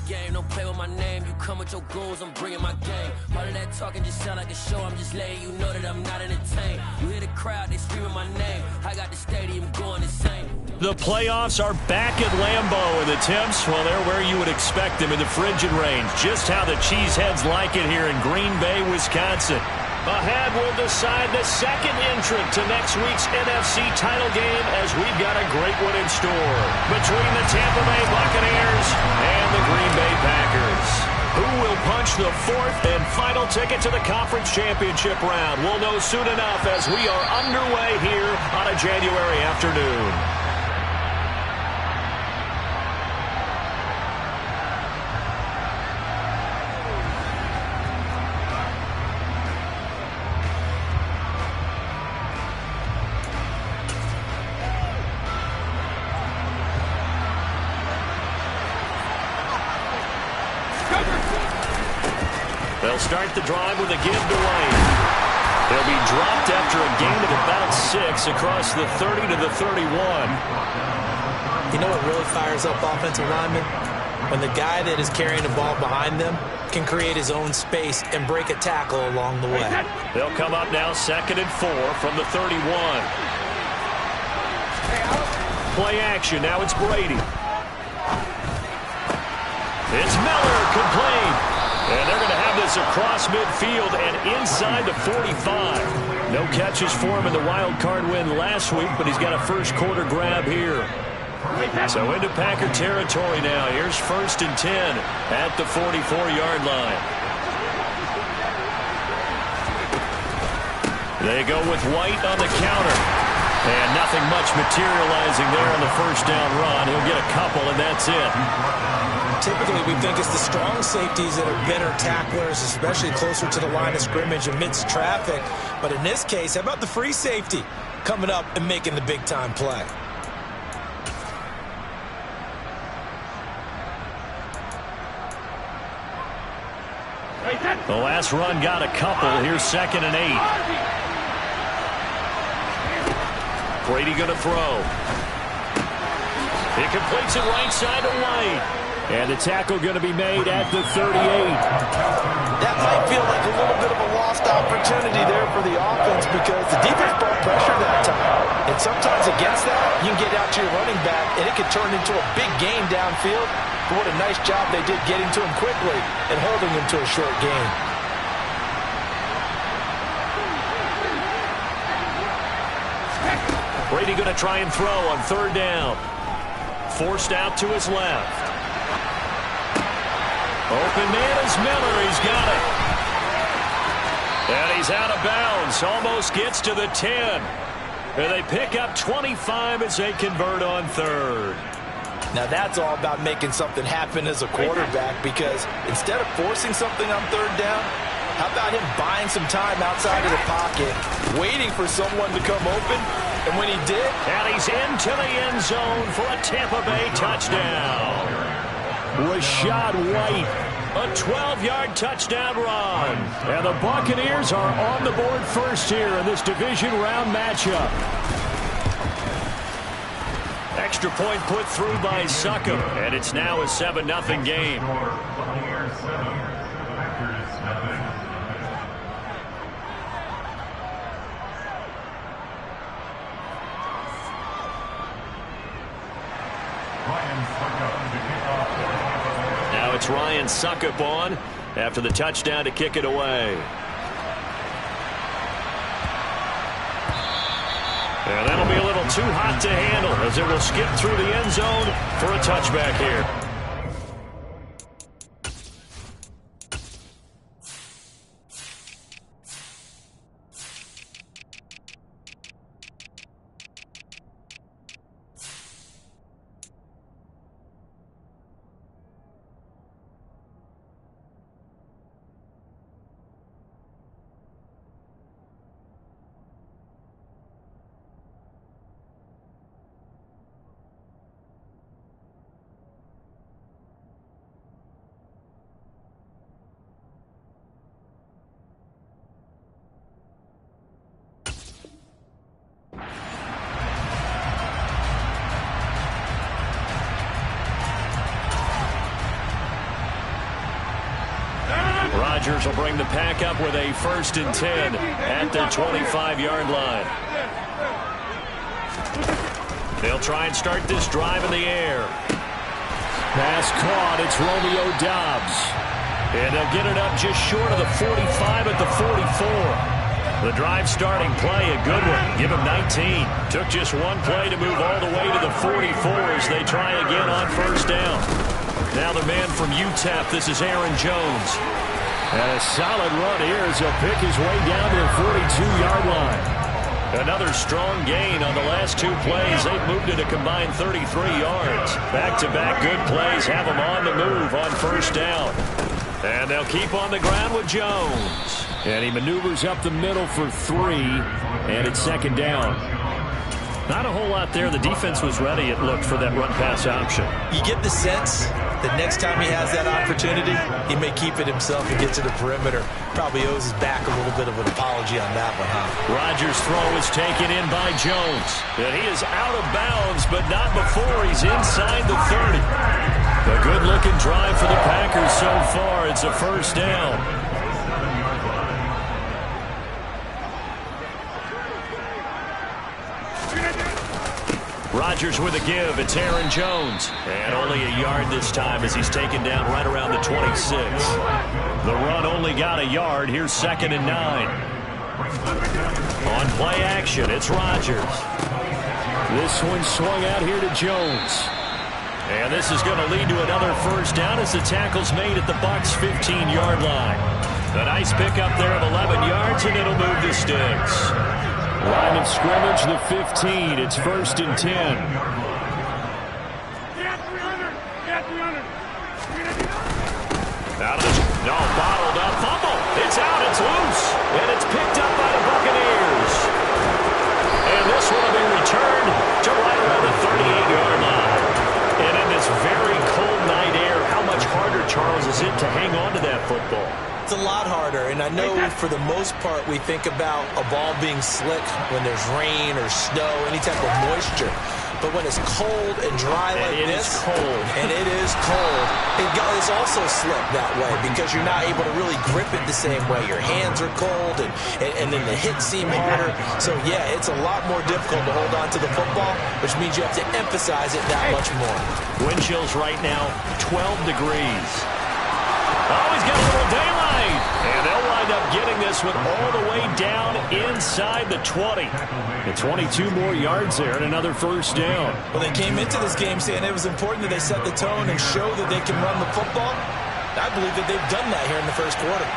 game. Don't play with my name. You come with your goons, I'm bringing my game. All of that talking just sound like a show. I'm just letting you know that I'm not entertained. You hear the crowd, they screaming my name. I got the stadium going insane. The playoffs are back at Lambeau, and the temps, well, they're where you would expect them in the frigid range. Just how the Cheeseheads like it here in Green Bay, Wisconsin. Ahead will decide the second entrant to next week's NFC title game, as we've got a great one in store between the Tampa Bay Buccaneers and the Green Bay Packers. Who will punch the fourth and final ticket to the conference championship round? We'll know soon enough as we are underway here on a January afternoon. They'll start the drive with a give to White. They'll be dropped after a gain of about 6 across the 30 to the 31. You know what really fires up offensive linemen? When the guy that is carrying the ball behind them can create his own space and break a tackle along the way. They'll come up now 2nd and 4 from the 31. Play action. Now it's Brady. It's Miller, complete. And they're going to have this across midfield and inside the 45. No catches for him in the wild card win last week, but he's got a first quarter grab here. So into Packer territory now. Here's 1st and 10 at the 44-yard line. They go with White on the counter. And nothing much materializing there on the first down run. He'll get a couple, and that's it. Typically, we think it's the strong safeties that are better tacklers, especially closer to the line of scrimmage amidst traffic. But in this case, how about the free safety coming up and making the big-time play? The last run got a couple. Here's 2nd and 8. Brady going to throw. He completes it right side to White. And the tackle going to be made at the 38. That might feel like a little bit of a lost opportunity there for the offense because the defense brought pressure that time. And sometimes against that, you can get out to your running back, and it can turn into a big game downfield. But what a nice job they did getting to him quickly and holding him to a short gain. Brady going to try and throw on 3rd down. Forced out to his left. Open man is Miller. He's got it. And he's out of bounds. Almost gets to the 10. And they pick up 25 as they convert on 3rd. Now that's all about making something happen as a quarterback, because instead of forcing something on 3rd down, how about him buying some time outside of the pocket, waiting for someone to come open, and when he did... And he's into the end zone for a Tampa Bay touchdown. Rashad White, a 12-yard touchdown run. And the Buccaneers are on the board first here in this division round matchup. Extra point put through by Succop, and it's now a 7-0 game. Now it's Ryan Succop on after the touchdown to kick it away. And that'll be a little too hot to handle as it will skip through the end zone for a touchback here. Rodgers will bring the pack up with a 1st and 10 at their 25-yard line. They'll try and start this drive in the air. Pass caught. It's Romeo Doubs. And they'll get it up just short of the 45 at the 44. The drive starting play, a good one. Give him 19. Took just one play to move all the way to the 44 as they try again on 1st down. Now the man from UTEP, this is Aaron Jones. And a solid run here as he'll pick his way down to the 42-yard line. Another strong gain on the last 2 plays. They've moved it a combined 33 yards. Back-to-back good plays have them on the move on 1st down. And they'll keep on the ground with Jones. And he maneuvers up the middle for 3, and it's 2nd down. Not a whole lot there. The defense was ready, it looked, for that run-pass option. You get the sense that next time he has that opportunity, he may keep it himself and get to the perimeter. Probably owes his back a little bit of an apology on that one, huh? Rodgers' throw is taken in by Jones. And he is out of bounds, but not before he's inside the 30. A good-looking drive for the Packers so far. It's a 1st down. Rodgers with a give. It's Aaron Jones. And only a yard this time as he's taken down right around the 26. The run only got a yard. Here's 2nd and 9. On play action, it's Rodgers. This one swung out here to Jones. And this is going to lead to another 1st down as the tackle's made at the Bucs 15-yard line. A nice pickup there of 11 yards, and it'll move the sticks. Line of scrimmage, the 15. It's 1st and 10. Out of this. No, bottled up. Fumble. It's out. It's loose. And it's picked up by the Buccaneers. And this one will be returned to right around the 38-yard line. And in this very cold night air, how much harder, Charles, is it to hang on to that football? It's a lot harder, and I know for the most part we think about a ball being slick when there's rain or snow, any type of moisture. But when it's cold and dry like this, and it is cold, it's also slick that way because you're not able to really grip it the same way. Your hands are cold, and then the hits seem harder. So, yeah, it's a lot more difficult to hold on to the football, which means you have to emphasize it that much more. Wind chills right now, 12 degrees. Oh, he's got a little daylight. And they'll wind up getting this one all the way down inside the 20. And 22 more yards there and another 1st down. Well, they came into this game saying it was important that they set the tone and show that they can run the football. I believe that they've done that here in the 1st quarter.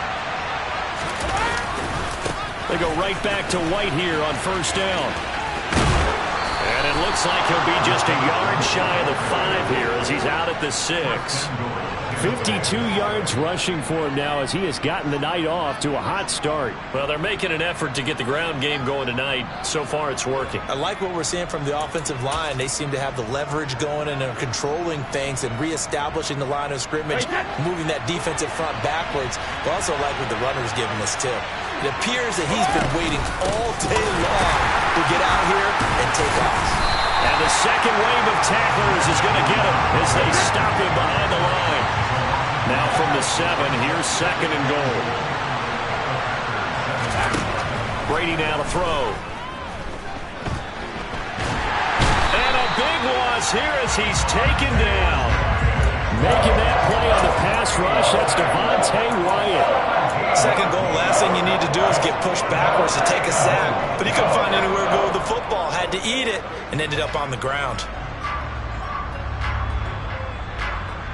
They go right back to White here on 1st down. And it looks like he'll be just a yard shy of the 5 here as he's out at the 6. 52 yards rushing for him now as he has gotten the night off to a hot start. Well, they're making an effort to get the ground game going tonight. So far, it's working. I like what we're seeing from the offensive line. They seem to have the leverage going and they're controlling things and reestablishing the line of scrimmage, moving that defensive front backwards. But also like what the runner's giving us, too. It appears that he's been waiting all day long to get out here and take off. And the second wave of tacklers is going to get him as they stop him behind the line. Now from the 7, here's 2nd and goal. Brady now to throw. And a big loss here as he's taken down. Making that play on the pass rush, that's Devontae Wyatt. 2nd goal, last thing you need to do is get pushed backwards to take a sack. But he couldn't find anywhere to go with the football, had to eat it, and ended up on the ground.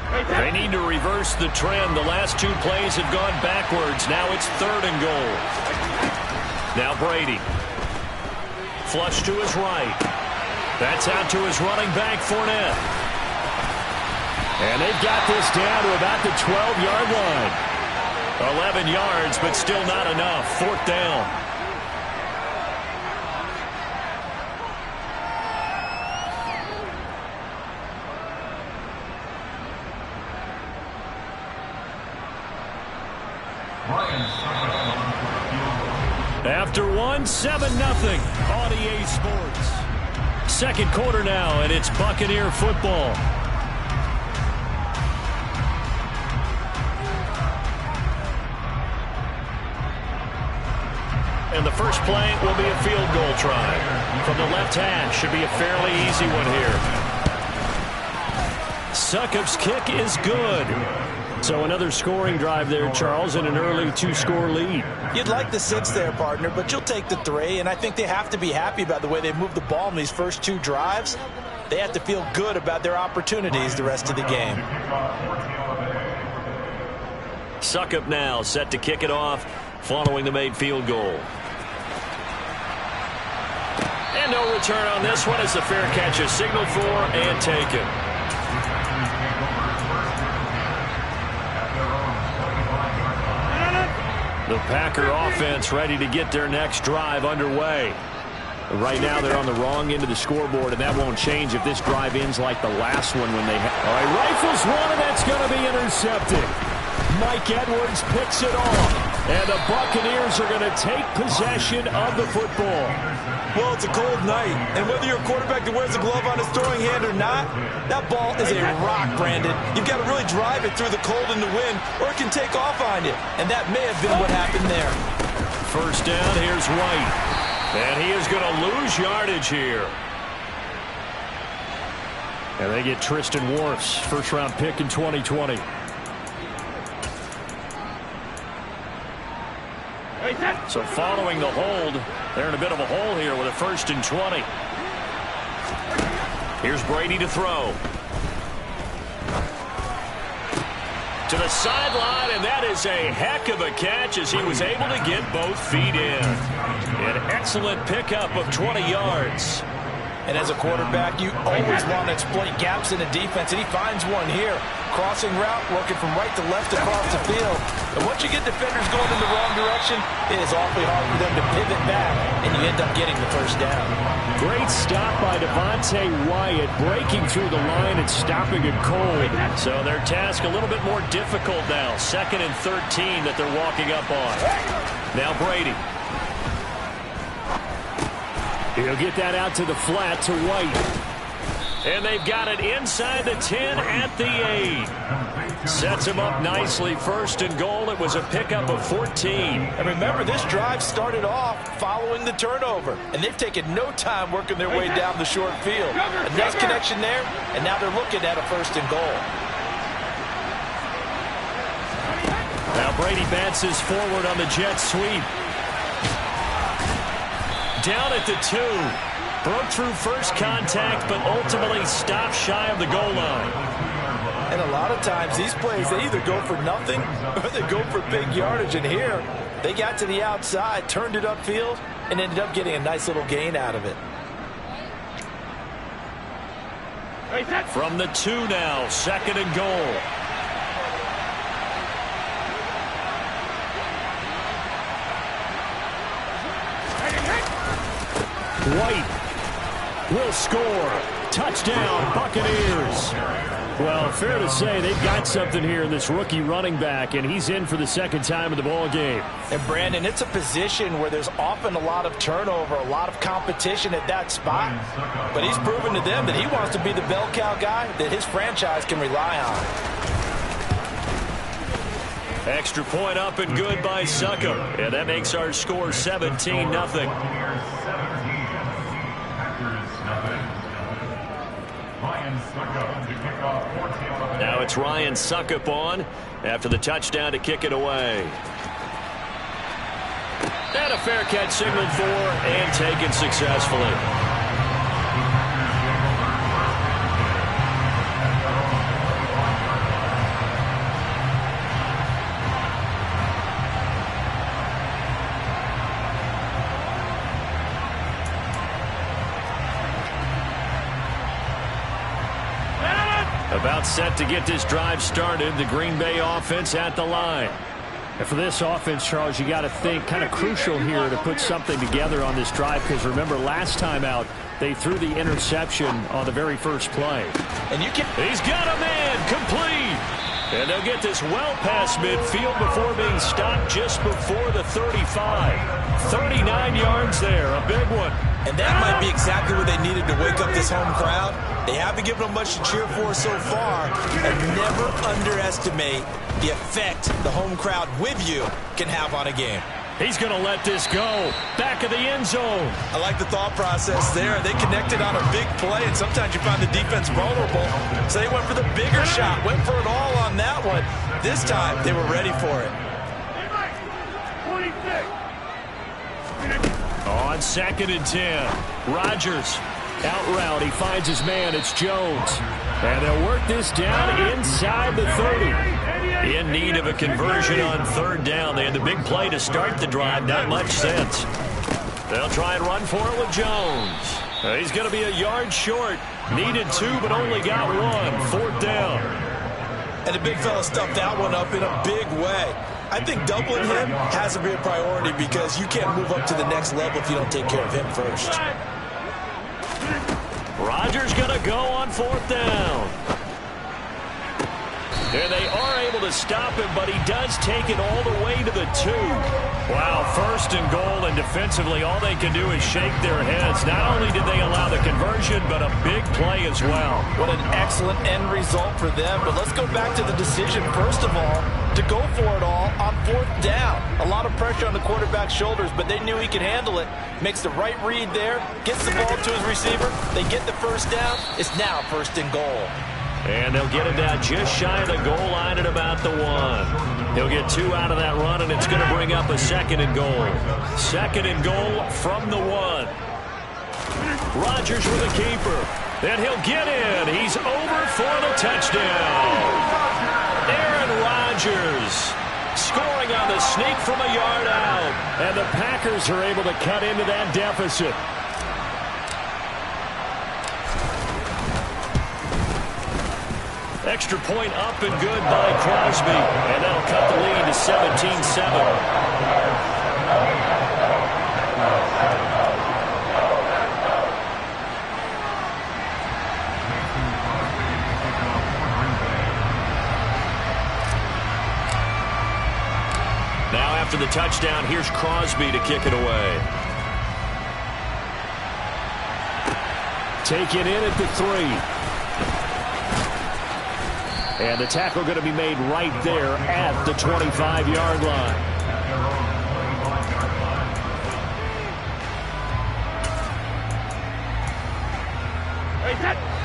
They need to reverse the trend. The last 2 plays have gone backwards. Now it's 3rd and goal. Now Brady. Flush to his right. That's out to his running back, Fournette. And they've got this down to about the 12-yard line. 11 yards, but still not enough. 4th down. After 1, 7-0 on EA Sports. 2nd quarter now, and it's Buccaneer football. And the first play will be a field goal try. From the left hash, should be a fairly easy one here. Succop's kick is good. So another scoring drive there, Charles, and an early 2-score lead. You'd like the 6 there, partner, but you'll take the 3, and I think they have to be happy about the way they moved the ball in these first 2 drives. They have to feel good about their opportunities the rest of the game. Succop now set to kick it off following the made field goal. And no return on this one as the fair catch is signaled for and taken. The Packer offense ready to get their next drive underway. Right now they're on the wrong end of the scoreboard, and that won't change if this drive ends like the last one when they all right, rifles one, and that's going to be intercepted. Mike Edwards picks it off, and the Buccaneers are going to take possession of the football. Well, it's a cold night, and whether you're a quarterback that wears a glove on his throwing hand or not, that ball is a rock, Brandon. You've got to really drive it through the cold and the wind, or it can take off on you, and that may have been what happened there. First down, here's White, and he is going to lose yardage here. And they get Tristan Wirfs, first-round pick in 2020. So following the hold, they're in a bit of a hole here with a 1st and 20. Here's Brady to throw. To the sideline, and that is a heck of a catch as he was able to get both feet in. An excellent pickup of 20 yards. And as a quarterback, you always want to exploit gaps in the defense, and he finds one here. Crossing route, working from right to left across the field. And once you get defenders going in the wrong direction, it is awfully hard for them to pivot back, and you end up getting the first down. Great stop by Devontae Wyatt, breaking through the line and stopping it cold. So their task a little bit more difficult now. 2nd and 13 that they're walking up on. Now Brady. He'll get that out to the flat to White. And they've got it inside the 10 at the 8. Sets him up nicely. 1st and goal. It was a pickup of 14. And remember, this drive started off following the turnover. And they've taken no time working their way down the short field. A nice connection there, and now they're looking at a 1st and goal. Now Brady bounces forward on the jet sweep. Down at the 2. Broke through first contact, but ultimately stopped shy of the goal line. And a lot of times, these plays, they either go for nothing or they go for big yardage. And here, they got to the outside, turned it upfield, and ended up getting a nice little gain out of it. From the 2 now, 2nd and goal. White will score. Touchdown, Buccaneers. Well, fair to say they've got something here in this rookie running back, and he's in for the 2nd time of the ball game. And, Brandon, it's a position where there's often a lot of turnover, a lot of competition at that spot. But he's proven to them that he wants to be the bell cow guy that his franchise can rely on. Extra point up and good by Succop. And that makes our score 17-0. Now it's Ryan Succop on after the touchdown to kick it away. And a fair catch signaled for and taken successfully. About set to get this drive started. The Green Bay offense at the line. And for this offense, Charles, you got to think kind of crucial here to put something together on this drive, because remember last time out they threw the interception on the very first play. And he's got a man complete. And they'll get this well past midfield before being stopped just before the 35. 39 yards there, a big one. And that might be exactly what they needed to wake up this home crowd. They haven't given them much to cheer for so far, and never underestimate the effect the home crowd with you can have on a game. He's going to let this go. Back of the end zone. I like the thought process there. They connected on a big play, and sometimes you find the defense vulnerable. So they went for the bigger shot, went for it all on that one. This time, they were ready for it. On 2nd and 10, Rodgers out route. He finds his man. It's Jones. And they'll work this down inside the 30. In need of a conversion on 3rd down. They had the big play to start the drive. Not much sense. They'll try and run for it with Jones. He's going to be a yard short. Needed 2, but only got 1. 4th down. And the big fella stuffed that one up in a big way. I think doubling him has to be a priority because you can't move up to the next level if you don't take care of him first. Rodgers going to go on 4th down. And they are able to stop him, but he does take it all the way to the 2. Wow, 1st and goal, and defensively all they can do is shake their heads. Not only did they allow the conversion, but a big play as well. What an excellent end result for them. But let's go back to the decision, first of all, to go for it all on 4th down. A lot of pressure on the quarterback's shoulders, but they knew he could handle it. Makes the right read there, gets the ball to his receiver. They get the 1st down. It's now 1st and goal. And they'll get it down just shy of the goal line at about the 1. He'll get 2 out of that run, and it's going to bring up a 2nd and goal. 2nd and goal from the 1. Rodgers with a keeper. And he'll get in. He's over for the touchdown. Aaron Rodgers scoring on the sneak from a yard out. And the Packers are able to cut into that deficit. Extra point up and good by Crosby. And that'll cut the lead to 17-7. Now after the touchdown, here's Crosby to kick it away. Taken in at the 3. And the tackle going to be made right there at the 25-yard line.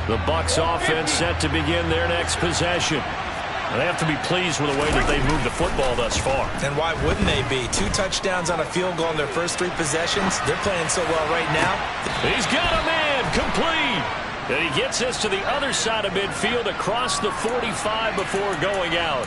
The Bucs offense set to begin their next possession. They have to be pleased with the way that they've moved the football thus far. And why wouldn't they be? 2 touchdowns on a field goal in their first 3 possessions. They're playing so well right now. He's got a man complete. And he gets this to the other side of midfield across the 45 before going out.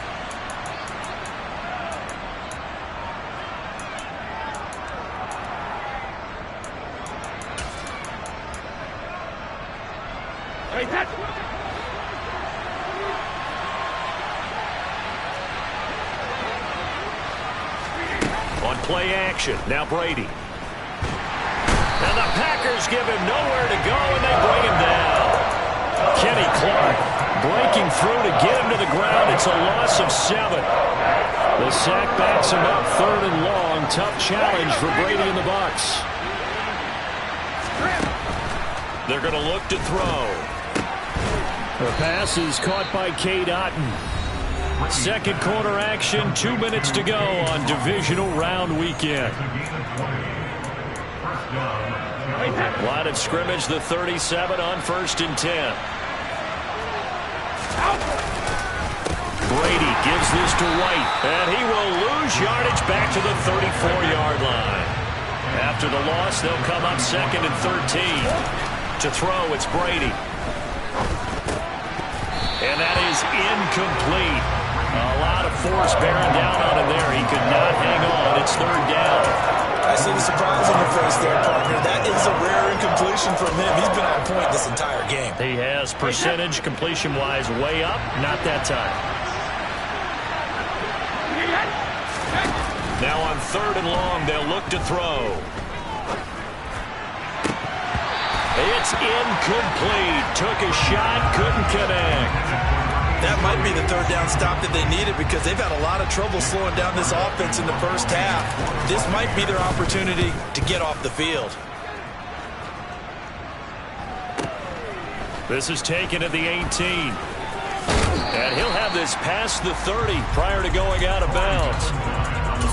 On play action, now Brady. And the Packers give him nowhere to go, and they bring him down. Kenny Clark breaking through to get him to the ground. It's a loss of 7. The sack backs him up 3rd and long. Tough challenge for Brady and the Bucs. They're going to look to throw. The pass is caught by Cade Otton. 2nd quarter action, 2 minutes to go on divisional round weekend. Line of scrimmage, the 37 on 1st and 10. Brady gives this to White, and he will lose yardage back to the 34-yard line. After the loss, they'll come up 2nd and 13. To throw, it's Brady. And that is incomplete. A lot of force bearing down on him there. He could not hang on. It's 3rd down. I see the surprise in your face there, partner. That is a rare incompletion from him. He's been on point this entire game. He has percentage completion-wise way up. Not that time. Now on 3rd and long, they'll look to throw. It's incomplete. Took a shot, couldn't connect. That might be the 3rd down stop that they needed because they've had a lot of trouble slowing down this offense in the first half. This might be their opportunity to get off the field. This is taken at the 18. And he'll have this past the 30 prior to going out of bounds.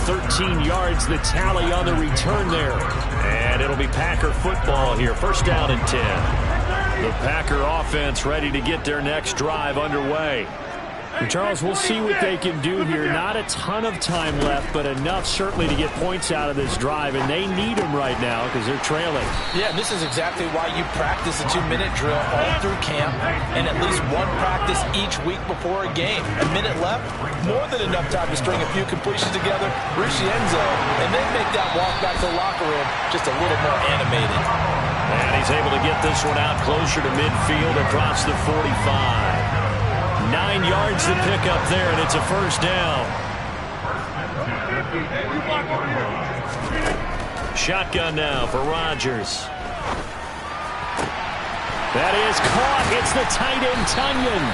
13 yards, the tally on the return there. And it'll be Packer football here. First down and 10. The Packer offense ready to get their next drive underway. And Charles, we'll see what they can do here. Not a ton of time left, but enough certainly to get points out of this drive, and they need them right now because they're trailing. Yeah, this is exactly why you practice a 2-minute drill all through camp and at least one practice each week before a game. A minute left, more than enough time to string a few completions together, reach the end zone, and then make that walk back to the locker room just a little more animated. And he's able to get this one out closer to midfield across the 45. 9 yards to pick up there, and it's a first down. Shotgun now for Rodgers. That is caught. It's the tight end, Tunyon.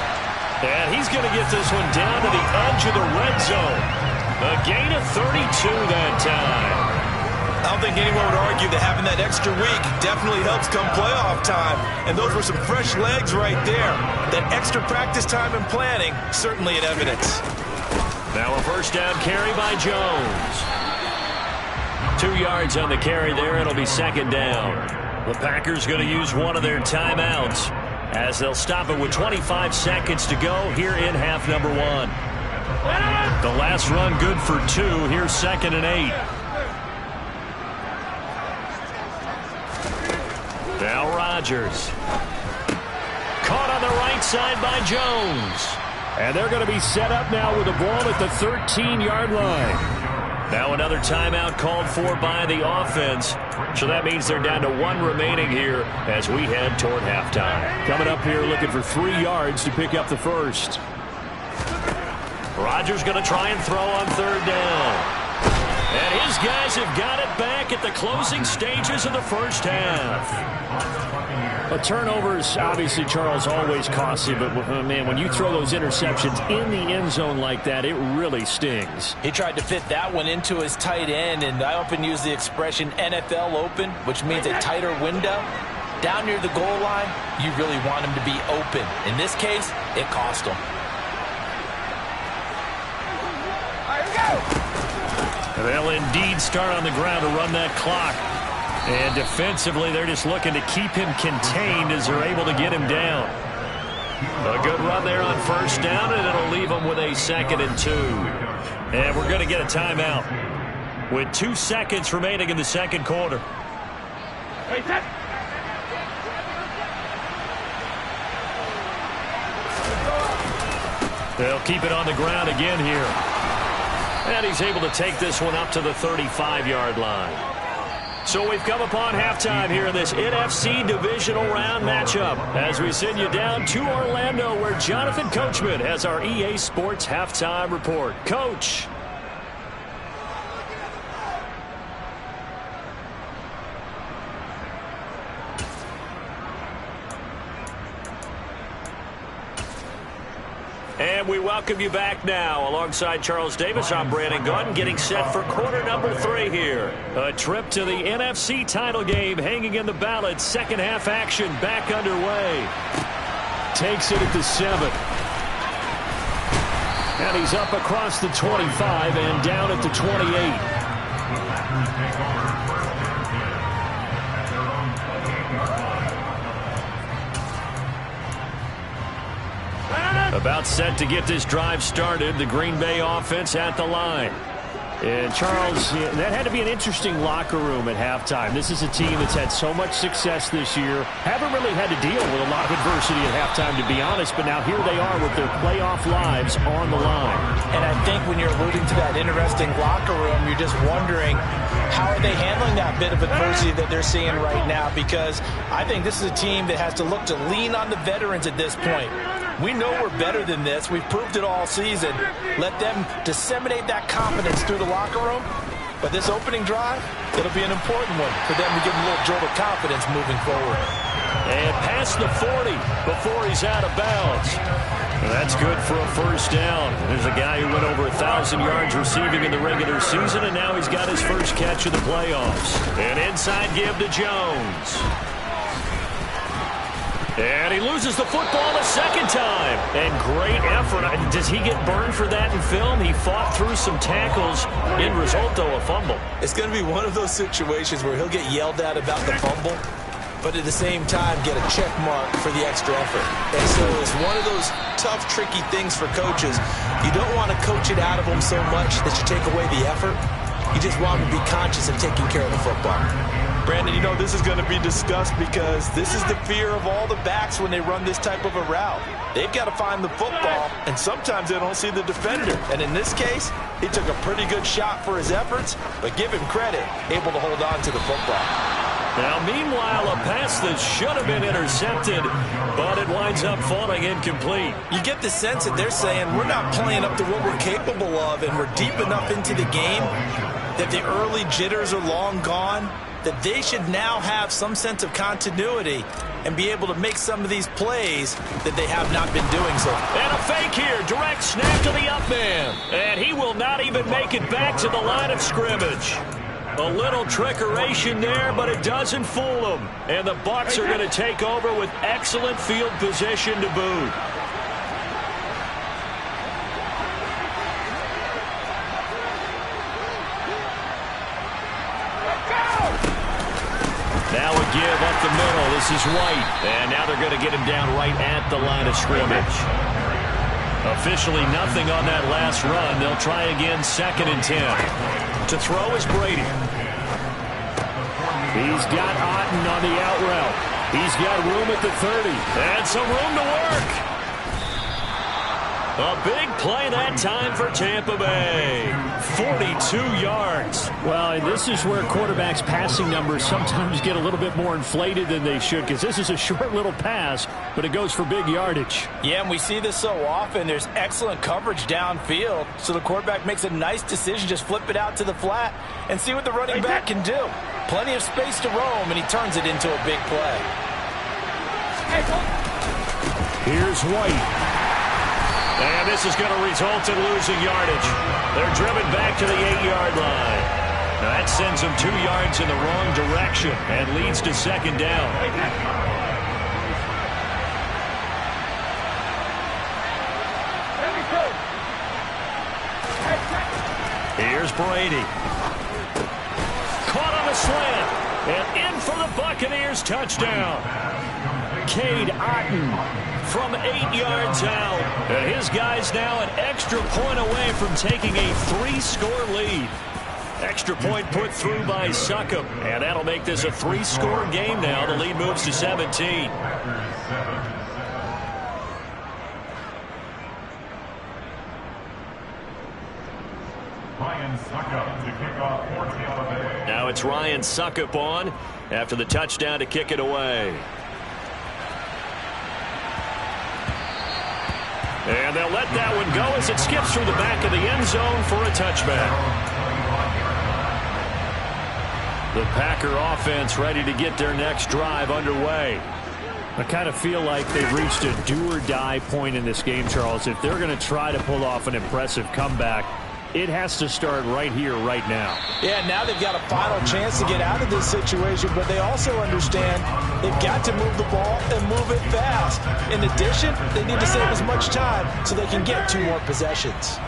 And he's going to get this one down to the edge of the red zone. A gain of 32 that time. I don't think anyone would argue that having that extra week definitely helps come playoff time. And those were some fresh legs right there. That extra practice time and planning, certainly in evidence. Now a first down carry by Jones. 2 yards on the carry there. It'll be second down. The Packers going to use one of their timeouts as they'll stop it with 25 seconds to go here in half number 1. The last run good for 2. Here's 2nd and 8. Now Rodgers. Caught on the right side by Jones. And they're going to be set up now with the ball at the 13-yard line. Now another timeout called for by the offense. So that means they're down to 1 remaining here as we head toward halftime. Coming up here looking for 3 yards to pick up the first. Rodgers going to try and throw on third down. And his guys have got it back at the closing stages of the first half. But turnovers, obviously, Charles, always cost you. But, man, when you throw those interceptions in the end zone like that, it really stings. He tried to fit that one into his tight end, and I often use the expression NFL open, which means a tighter window. Down near the goal line, you really want him to be open. In this case, it cost him. They'll indeed start on the ground to run that clock. And defensively, they're just looking to keep him contained as they're able to get him down. A good run there on first down, and it'll leave them with a 2nd and 2. And we're going to get a timeout with 2 seconds remaining in the second quarter. They'll keep it on the ground again here. And he's able to take this one up to the 35-yard line. So we've come upon halftime here in this NFC divisional round matchup as we send you down to Orlando where Jonathan Coachman has our EA Sports halftime report. Coach. And we welcome you back now. Alongside Charles Davis, I'm Brandon Gordon, getting set for quarter number 3 here. A trip to the NFC title game hanging in the balance. Second half action back underway. Takes it at the 7. And he's up across the 25 and down at the 28. About set to get this drive started. The Green Bay offense at the line. And Charles, that had to be an interesting locker room at halftime. This is a team that's had so much success this year. Haven't really had to deal with a lot of adversity at halftime, to be honest. But now here they are with their playoff lives on the line. And I think when you're alluding to that interesting locker room, you're just wondering, how are they handling that bit of adversity that they're seeing right now? Because I think this is a team that has to look to lean on the veterans at this point. We know we're better than this. We've proved it all season. Let them disseminate that confidence through the locker room. But this opening drive, it'll be an important one for them to give them a little jolt of confidence moving forward. And past the 40 before he's out of bounds. That's good for a first down. There's a guy who went over 1,000 yards receiving in the regular season, and now he's got his first catch of the playoffs. An inside give to Jones. And he loses the football the second time. And great effort. Does he get burned for that in film? He fought through some tackles. End result, though, a fumble. It's going to be one of those situations where he'll get yelled at about the fumble, but at the same time get a check mark for the extra effort. And so it's one of those tough, tricky things for coaches. You don't want to coach it out of them so much that you take away the effort. You just want them to be conscious of taking care of the football. Brandon, you know, this is going to be discussed because this is the fear of all the backs when they run this type of a route. They've got to find the football, and sometimes they don't see the defender. And in this case, he took a pretty good shot for his efforts, but give him credit, able to hold on to the football. Now, meanwhile, a pass that should have been intercepted, but it winds up falling incomplete. You get the sense that they're saying we're not playing up to what we're capable of, and we're deep enough into the game that the early jitters are long gone, that they should now have some sense of continuity and be able to make some of these plays that they have not been doing so. And a fake here, direct snap to the up man. And he will not even make it back to the line of scrimmage. A little trickeration there, but it doesn't fool them. And the Bucs are going to take over with excellent field position to boot. Now a give up the middle. This is White. And now they're going to get him down right at the line of scrimmage. Officially nothing on that last run. They'll try again, 2nd and 10. To throw is Brady. He's got Otten on the out route. He's got room at the 30. And some room to work. A big play that time for Tampa Bay. 42 yards. Well, and this is where quarterbacks' passing numbers sometimes get a little bit more inflated than they should, because this is a short little pass, but it goes for big yardage. Yeah, and we see this so often. There's excellent coverage downfield, so the quarterback makes a nice decision. Just flip it out to the flat and see what the running back can do. Plenty of space to roam, and he turns it into a big play. Here's White. And this is going to result in losing yardage. They're driven back to the 8-yard line. Now that sends them 2 yards in the wrong direction and leads to 2nd down. Here's Brady. Caught on a slant. And in for the Buccaneers touchdown. Cade Otten from 8 yards out. And his guy's now an extra point away from taking a 3-score lead. Extra point put through by Succop. And that'll make this a 3-score game now. The lead moves to 17. Now it's Ryan Succop on after the touchdown to kick it away. And they'll let that one go as it skips through the back of the end zone for a touchback. The Packer offense ready to get their next drive underway. I kind of feel like they've reached a do-or-die point in this game, Charles. If they're going to try to pull off an impressive comeback, it has to start right here, right now. Yeah, now they've got a final chance to get out of this situation, but they also understand they've got to move the ball and move it fast. In addition, they need to save as much time so they can get 2 more possessions.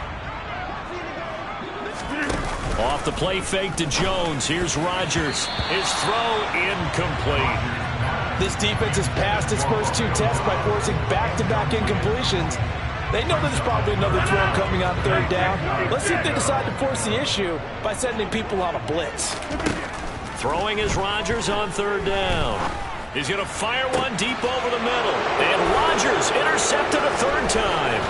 Off the play fake to Jones. Here's Rodgers. His throw incomplete. This defense has passed its first 2 tests by forcing back-to-back incompletions. They know there's probably another throw coming on 3rd down. Let's see if they decide to force the issue by sending people on a blitz. Throwing is Rodgers on 3rd down. He's going to fire one deep over the middle. And Rodgers intercepted a 3rd time.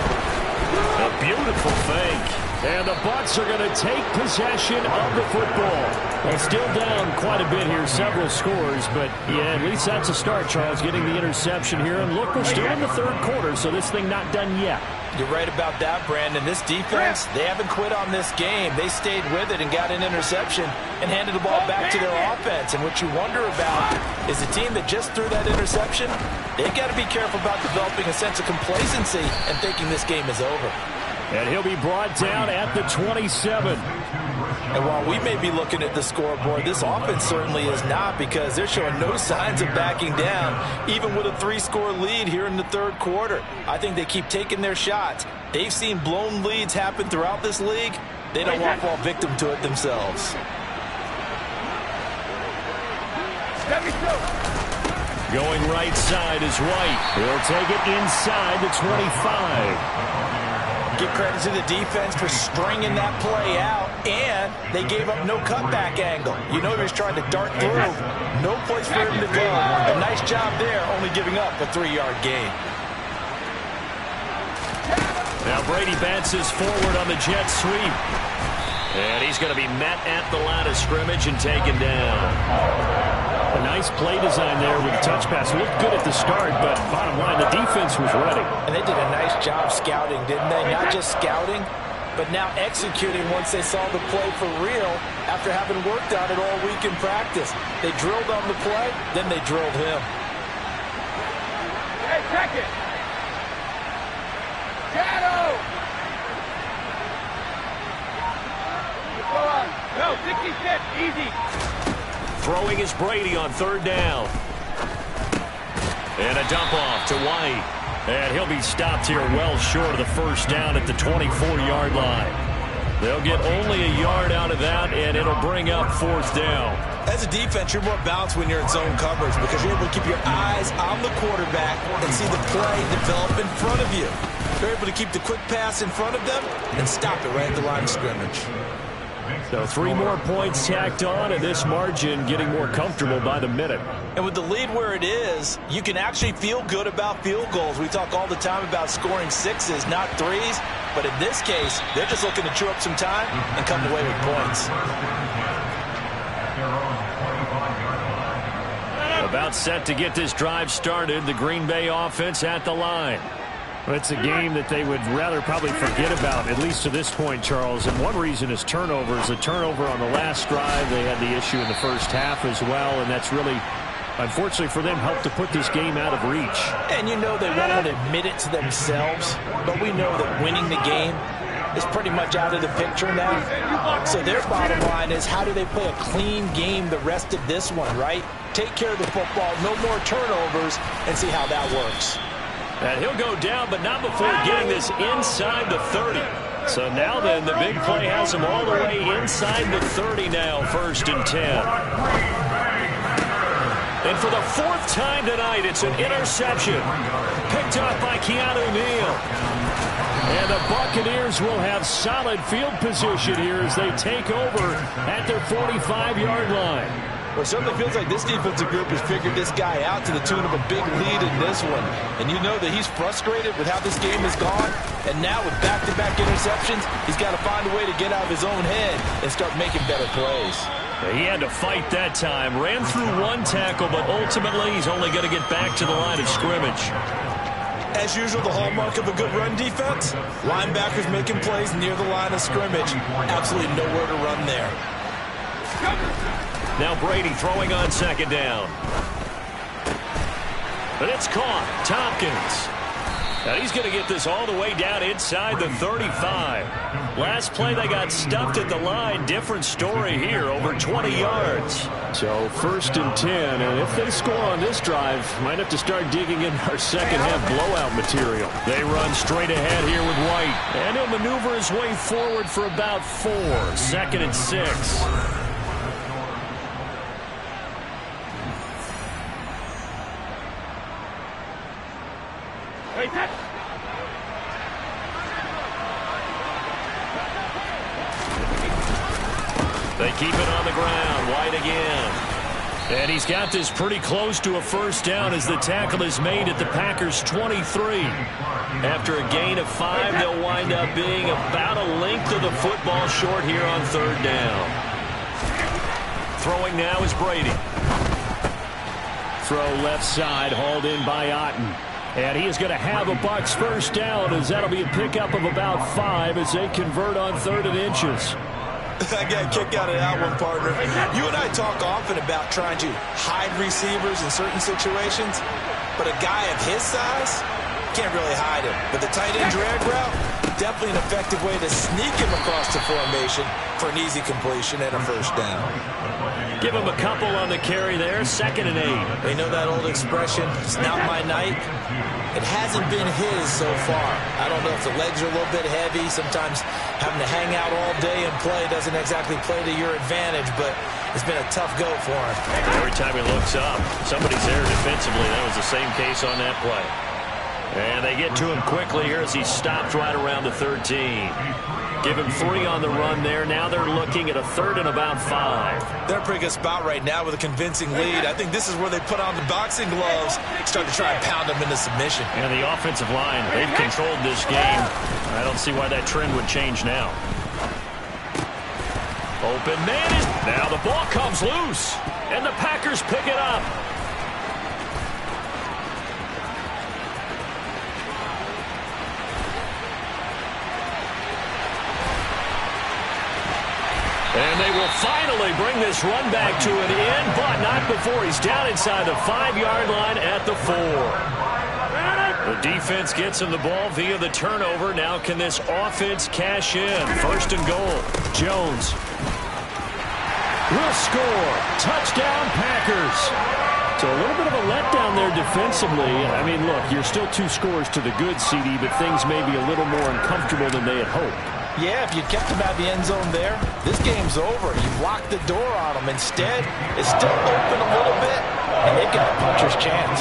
A beautiful fake. And the Bucs are going to take possession of the football. They're still down quite a bit here, several scores, but yeah, at least that's a start, Charles, getting the interception here. And look, we're still in the 3rd quarter, so this thing not done yet. You're right about that, Brandon. This defense, they haven't quit on this game. They stayed with it and got an interception and handed the ball back to their offense. And what you wonder about is the team that just threw that interception, they've got to be careful about developing a sense of complacency and thinking this game is over. And he'll be brought down at the 27. And while we may be looking at the scoreboard, this offense certainly is not, because they're showing no signs of backing down, even with a 3-score lead here in the third quarter. I think they keep taking their shots. They've seen blown leads happen throughout this league. They don't want to fall victim to it themselves. Going right side is White. He'll take it inside the 25. Give credit to the defense for stringing that play out, and they gave up no cutback angle. You know he was trying to dart through. No place for him to go. A nice job there, only giving up a 3-yard gain. Now Brady bounces forward on the jet sweep. And he's going to be met at the line of scrimmage and taken down. A nice play design there with the touch pass. Looked good at the start, but bottom line, the defense was ready. And they did a nice job scouting, didn't they? Not just scouting, but now executing once they saw the play for real after having worked on it all week in practice. They drilled on the play, then they drilled him. Hey, check it! Shadow! Go on. No, 66, easy. Throwing is Brady on third down. And a dump off to White. And he'll be stopped here well short of the first down at the 24-yard line. They'll get only a yard out of that, and it'll bring up fourth down. As a defense, you're more balanced when you're in zone coverage because you're able to keep your eyes on the quarterback and see the play develop in front of you. You're able to keep the quick pass in front of them and stop it right at the line of scrimmage. So 3 more points tacked on, and this margin getting more comfortable by the minute. And with the lead where it is, you can actually feel good about field goals. We talk all the time about scoring 6s, not 3s. But in this case, they're just looking to chew up some time and come away with points. About set to get this drive started, the Green Bay offense at the line. Well, it's a game that they would rather probably forget about, at least to this point, Charles. And one reason is turnovers. A turnover on the last drive. They had the issue in the first half as well, and that's really, unfortunately for them, helped to put this game out of reach. And you know they won't admit it to themselves, but we know that winning the game is pretty much out of the picture now. So their bottom line is, how do they play a clean game the rest of this one, right? Take care of the football, no more turnovers, and see how that works. And he'll go down, but not before getting this inside the 30. So now then, the big play has him all the way inside the 30 now, 1st and 10. And for the 4th time tonight, it's an interception. Picked off by Keanu Neal. And the Buccaneers will have solid field position here as they take over at their 45-yard line. Well, it certainly feels like this defensive group has figured this guy out to the tune of a big lead in this one. And you know that he's frustrated with how this game has gone. And now with back-to-back interceptions, he's got to find a way to get out of his own head and start making better plays. He had to fight that time. Ran through 1 tackle, but ultimately he's only going to get back to the line of scrimmage. As usual, the hallmark of a good run defense, linebackers making plays near the line of scrimmage. Absolutely nowhere to run there. Now Brady throwing on 2nd down. But it's caught. Tompkins. Now he's going to get this all the way down inside the 35. Last play they got stuffed at the line. Different story here, over 20 yards. So 1st and 10, and if they score on this drive, might have to start digging in our second half blowout material. They run straight ahead here with White. And he'll maneuver his way forward for about 4. 2nd and 6. They keep it on the ground. White again. And he's got this pretty close to a 1st down as the tackle is made at the Packers' 23. After a gain of 5, they'll wind up being about a length of the football short here on 3rd down. Throwing now is Brady. Throw left side, hauled in by Otten. And he is going to have a Bucs 1st down, as that'll be a pickup of about 5 as they convert on 3rd and inches. I got a kick out of that one, partner. You and I talk often about trying to hide receivers in certain situations, but a guy of his size, can't really hide him. But the tight end drag route, definitely an effective way to sneak him across the formation for an easy completion and a first down. Give him a couple on the carry there, 2nd and 8. They know that old expression, it's not my night. It hasn't been his so far. I don't know if the legs are a little bit heavy. Sometimes having to hang out all day and play doesn't exactly play to your advantage, but it's been a tough go for him. Every time he looks up, somebody's there defensively. That was the same case on that play. And they get to him quickly here as he stopped right around the 13. Give him 3 on the run there. Now they're looking at a 3rd and about 5. They're in a pretty good spot right now with a convincing lead. I think this is where they put on the boxing gloves, start to try and pound them into submission. And the offensive line, they've controlled this game. I don't see why that trend would change now. Open man. Now the ball comes loose, and the Packers pick it up. And they will finally bring this run back to an end, but not before he's down inside the 5-yard line at the 4. The defense gets him the ball via the turnover. Now can this offense cash in? 1st and goal. Jones will score. Touchdown, Packers. So a little bit of a letdown there defensively. I mean, look, you're still 2 scores to the good, CD, but things may be a little more uncomfortable than they had hoped. Yeah, if you kept him out of the end zone there, this game's over. You've locked the door on him. Instead, it's still open a little bit, and they've got a puncher's chance.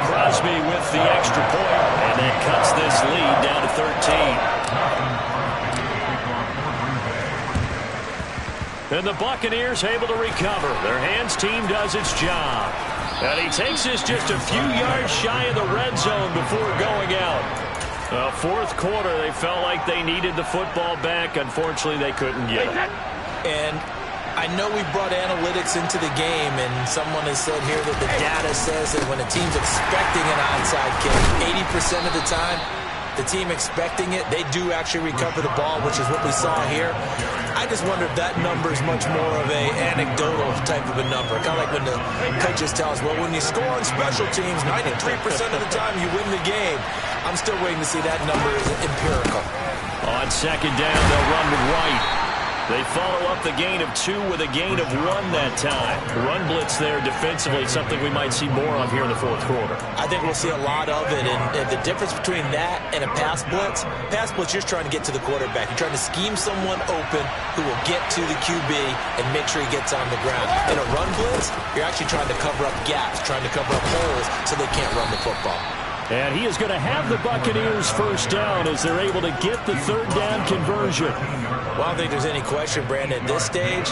Crosby with the extra point, and that cuts this lead down to 13. And the Buccaneers able to recover. Their hands team does its job. And he takes us just a few yards shy of the red zone before going out. 4th quarter, they felt like they needed the football back. Unfortunately, they couldn't get it. And I know we brought analytics into the game, and someone has said here that the data says that when a team's expecting an onside kick, 80% of the time, the team expecting it, they do actually recover the ball, which is what we saw here. I just wonder if that number is much more of a anecdotal type of a number. Kind of like when the coaches tell us, well, when you score on special teams, 93% of the time you win the game. I'm still waiting to see that number is empirical. On 2nd down, they'll run with White. They follow up the gain of 2 with a gain of 1 that time. The run blitz there defensively, something we might see more of here in the 4th quarter. I think we'll see a lot of it, and the difference between that and a pass blitz, you're trying to get to the quarterback. You're trying to scheme someone open who will get to the QB and make sure he gets on the ground. In a run blitz, you're actually trying to cover up gaps, trying to cover up holes so they can't run the football. And he is going to have the Buccaneers 1st down as they're able to get the 3rd down conversion. Well, I don't think there's any question, Brandon, at this stage,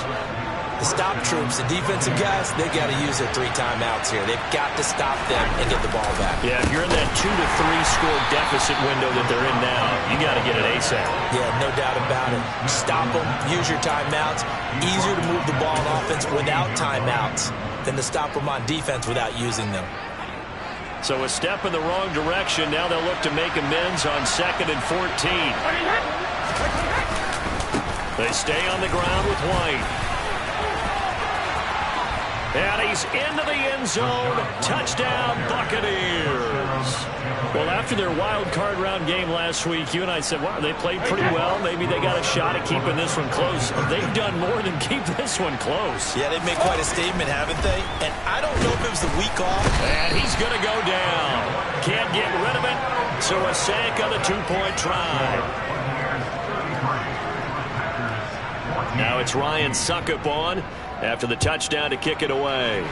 the stop troops, the defensive guys, they got to use their 3 timeouts here. They've got to stop them and get the ball back. Yeah, if you're in that 2 to 3 score deficit window that they're in now, you got to get it ASAP. Yeah, no doubt about it. Stop them, use your timeouts. Easier to move the ball on offense without timeouts than to stop them on defense without using them. So a step in the wrong direction. Now they'll look to make amends on 2nd and 14. They stay on the ground with White. And he's into the end zone. Touchdown, Buccaneers. Well, after their wild card round game last week, you and I said, wow, they played pretty well. Maybe they got a shot at keeping this one close. They've done more than keep this one close. Yeah, they've made quite a statement, haven't they? And I don't know if it was the week off. And he's going to go down. Can't get rid of it. So a sack on the 2-point try. Now it's Ryan Suckup on after the touchdown to kick it away.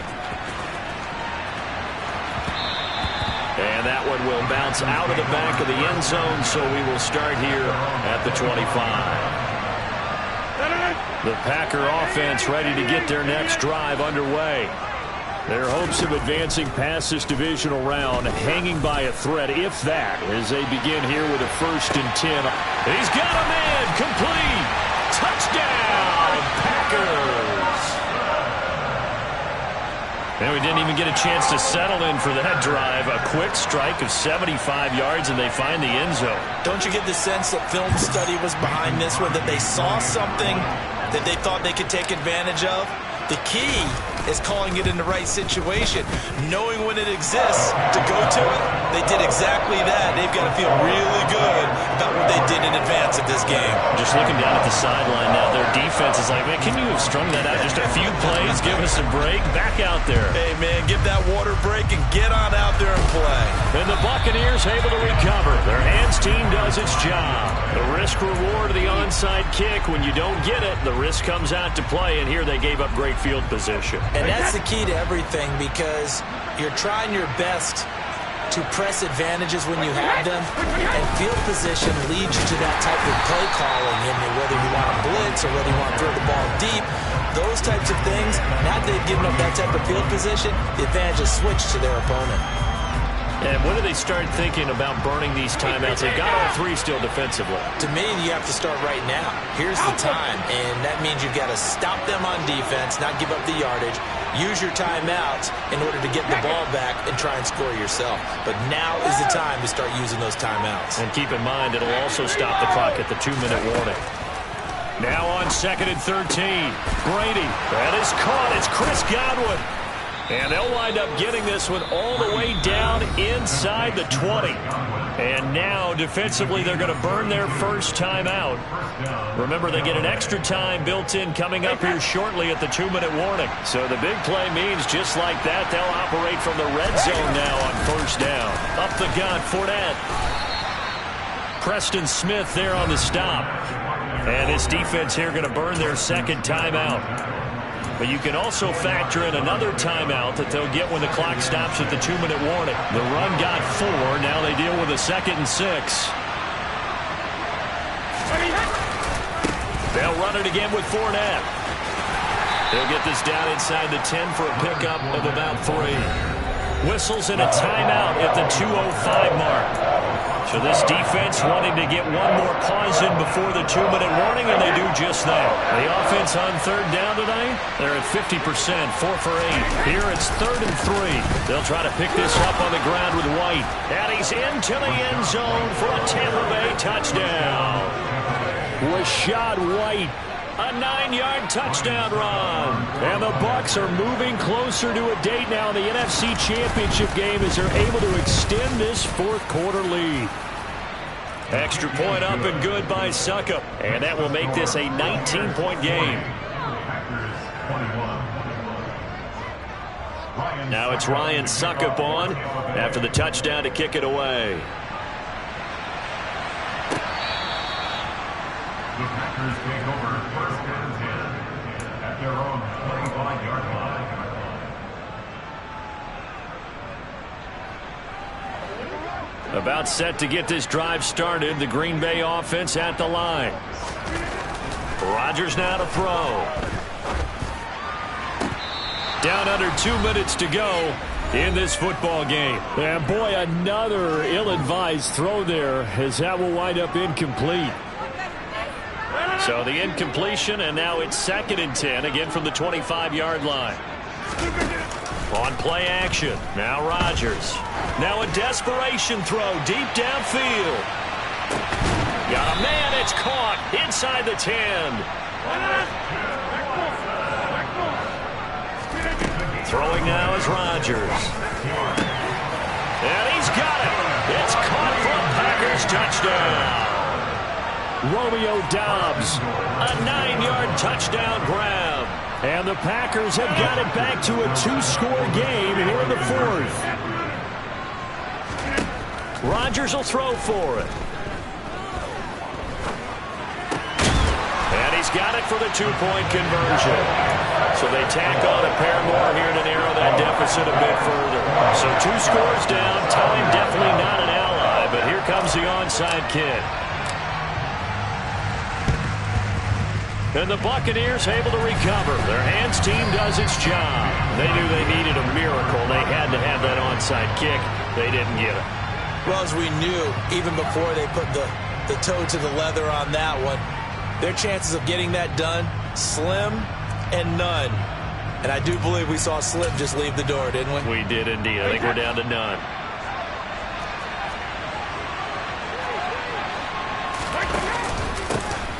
And that one will bounce out of the back of the end zone, so we will start here at the 25. The Packer offense ready to get their next drive underway. Their hopes of advancing past this divisional round hanging by a thread, if that, as they begin here with a 1st and 10. He's got a man, complete. Touchdown, Packers. And we didn't even get a chance to settle in for that drive. A quick strike of 75 yards, and they find the end zone. Don't you get the sense that film study was behind this one, that they saw something that they thought they could take advantage of? The key is calling it in the right situation, knowing when it exists to go to it. They did exactly that. They've got to feel really good about what they did in advance of this game. Just looking down at the sideline now, their defense is like, man, can you have strung that out just a few plays? Give us a break. Back out there. Hey, man, give that water break and get on out there and play. And the Buccaneers able to recover. Their hands team does its job. The risk reward of the onside kick. When you don't get it, the risk comes out to play, and here they gave up great field position. And that's the key to everything, because you're trying your best to press advantages when you have them, and field position leads you to that type of play calling, and whether you want to blitz or whether you want to throw the ball deep, those types of things. Now that they've given up that type of field position, the advantage is switched to their opponent. And when do they start thinking about burning these timeouts? They've got all three still defensively. To me, you have to start right now. Here's the time, and that means you've got to stop them on defense, not give up the yardage, use your timeouts in order to get the ball back and try and score yourself. But now is the time to start using those timeouts. And keep in mind, it'll also stop the clock at the 2-minute warning. Now on 2nd and 13. Brady. That is caught. It's Chris Godwin. And they'll wind up getting this one all the way down inside the 20. And now, defensively, they're going to burn their first timeout. Remember, they get an extra time built in coming up here shortly at the 2-minute warning. So the big play means just like that, they'll operate from the red zone now on first down. Up the gut, Fournette. Preston Smith there on the stop. And this defense here going to burn their second timeout. But you can also factor in another timeout that they'll get when the clock stops at the 2-minute warning. The run got 4. Now they deal with a 2nd and 6. They'll run it again with Fournette. They'll get this down inside the 10 for a pickup of about 3. Whistles and a timeout at the 2:05 mark. So this defense wanting to get one more pause in before the 2-minute warning, and they do just that. The offense on third down tonight, they're at 50%, 4 for 8. Here it's 3rd and 3. They'll try to pick this up on the ground with White. And he's into the end zone for a Tampa Bay touchdown. Rashad White. A 9-yard touchdown run. And the Bucs are moving closer to a date now in the NFC Championship game as they're able to extend this fourth-quarter lead. Extra point up and good by Succop. And that will make this a 19-point game. Now it's Ryan Succop on after the touchdown to kick it away. The Packers take over 1st and 10 at their own 25-yard line. About set to get this drive started. The Green Bay offense at the line. Rodgers now to throw. Down under 2 minutes to go in this football game. And boy, another ill-advised throw there as that will wind up incomplete. So the incompletion, and now it's 2nd and 10, again from the 25-yard line. On play action, now Rodgers. Now a desperation throw deep downfield. Got a man, it's caught inside the 10. Throwing now is Rodgers. And he's got it. It's caught for a Packers touchdown. Romeo Doubs, a 9-yard touchdown grab. And the Packers have got it back to a 2-score game here in the 4th. Rodgers will throw for it. And he's got it for the 2-point conversion. So they tack on a pair more here to narrow that deficit a bit further. So 2 scores down, time definitely not an ally, but here comes the onside kick. And the Buccaneers able to recover. Their hands team does its job. They knew they needed a miracle. They had to have that onside kick. They didn't get it. Well, as we knew, even before they put the toe to the leather on that one, their chances of getting that done, slim and none. And I do believe we saw Slim just leave the door, didn't we? We did indeed. I think we're down to none.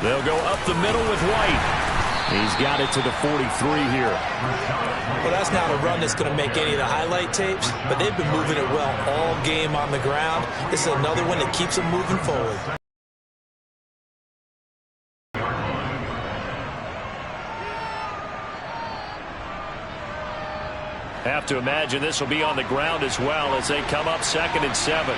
They'll go up the middle with White. He's got it to the 43 here. Well, that's not a run that's going to make any of the highlight tapes, but they've been moving it well all game on the ground. This is another one that keeps them moving forward. Have to imagine this will be on the ground as well as they come up 2nd and 7.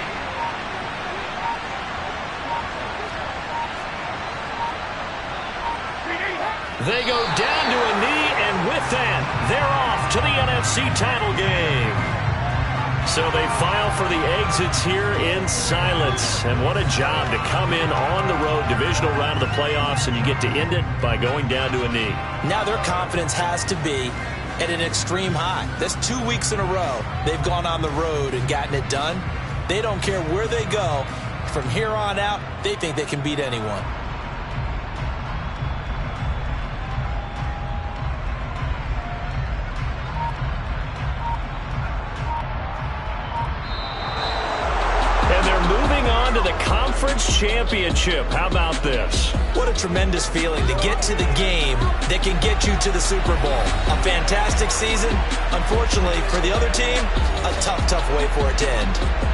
They go down to a knee, and with that, they're off to the NFC title game. So they file for the exits here in silence. And what a job to come in on the road, divisional round of the playoffs, and you get to end it by going down to a knee. Now their confidence has to be at an extreme high. That's 2 weeks in a row they've gone on the road and gotten it done. They don't care where they go. From here on out, they think they can beat anyone. And they're moving on to the conference championship. How about this? What a tremendous feeling to get to the game that can get you to the Super Bowl. A fantastic season. Unfortunately, for the other team, a tough way for it to end.